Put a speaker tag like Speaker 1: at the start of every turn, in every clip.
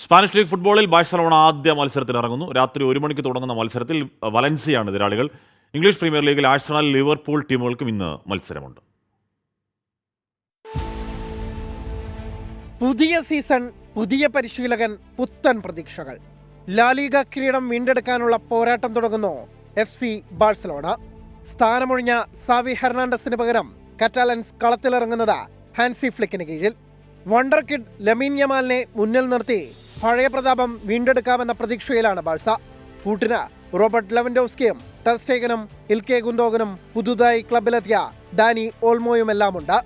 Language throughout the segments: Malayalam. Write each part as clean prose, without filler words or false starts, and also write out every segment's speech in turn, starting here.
Speaker 1: സ്പാനിഷ് ലീഗ് ഫുട്ബോളിൽ ബാഴ്സലോണ ആദ്യ മത്സരത്തിൽ ഇറങ്ങുന്നു. രാത്രി 1 മണിക്ക് തുടങ്ങുന്ന മത്സരത്തിൽ വലൻസിയാണ് എതിരാളികൾ. ഇംഗ്ലീഷ് പ്രീമിയർ ലീഗിൽ ആഴ്സണൽ, ലിവർപൂൾ ടീമുകൾക്കും ഇന്ന് മത്സരമുണ്ട്.
Speaker 2: പുതിയ സീസൺ, പുതിയ പരിശീലകൻ, പുത്തൻ പ്രതീക്ഷകൾ. ലാലിഗ കിരീടം വീണ്ടെടുക്കാനുള്ള പോരാട്ടം തുടങ്ങുന്നു FC ബാഴ്സലോണ. സ്ഥാനമൊഴിഞ്ഞ സാവി ഹെർണാണ്ടസിന് പകരം കറ്റാലൻസ് കളത്തിലിറങ്ങുന്നത് ഹാൻസി ഫ്ലിക്കിന് കീഴിൽ. വണ്ടർ കിഡ് ലമീൻ യമാലിനെ മുന്നിൽ നിർത്തി പഴയ പ്രതാപം വീണ്ടെടുക്കാമെന്ന പ്രതീക്ഷയിലാണ് ബാഴ്സ. കൂട്ടിന് റോബർട്ട് ലെവൻഡോവ്സ്കിയും ടെർ സ്റ്റേഗനും ഇൽക്കെ ഗുന്തോഗനും പുതുതായി ക്ലബിലെത്തിയ ഡാനി ഓൾമോയുമെല്ലാമുണ്ട്.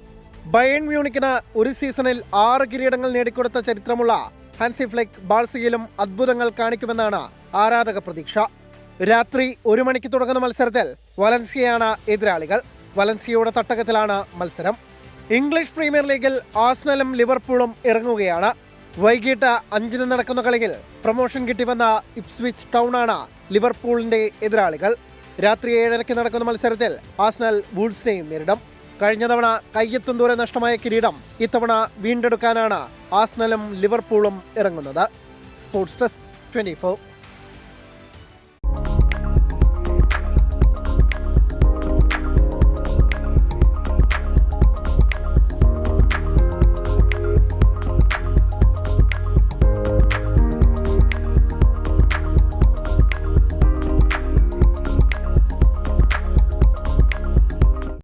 Speaker 2: ബയേൺ മ്യൂണിക്കിന് ഒരു സീസണിൽ 6 കിരീടങ്ങൾ നേടിക്കൊടുത്ത ചരിത്രമുള്ള ഹാൻസി ഫ്ലിക്ക് ബാഴ്സയിലും അത്ഭുതങ്ങൾ കാണിക്കുമെന്നാണ് ആരാധക പ്രതീക്ഷ. രാത്രി 1 മണിക്ക് തുടങ്ങുന്ന മത്സരത്തിൽ വലൻസിയയാണ് എതിരാളികൾ. വലൻസിയയുടെ തട്ടകത്തിലാണ് മത്സരം. ഇംഗ്ലീഷ് പ്രീമിയർ ലീഗിൽ ആഴ്സണലും ലിവർപൂളും ഇറങ്ങുകയാണ്. വൈകിട്ട് 5-ന് നടക്കുന്ന കളിയിൽ പ്രൊമോഷൻ കിട്ടിവന്ന ഇപ്സ്വിച്ച് ടൗണാണ് ലിവർപൂളിന്റെ എതിരാളികൾ. രാത്രി 7:30 നടക്കുന്ന മത്സരത്തിൽ ആഴ്സണൽ വൂൾസിനെയും നേരിടും. കഴിഞ്ഞ തവണ കയ്യെത്തും ദൂരെ നഷ്ടമായ കിരീടം ഇത്തവണ വീണ്ടെടുക്കാനാണ് ആഴ്സണലും ലിവർപൂളും ഇറങ്ങുന്നത്. Sports desk 24.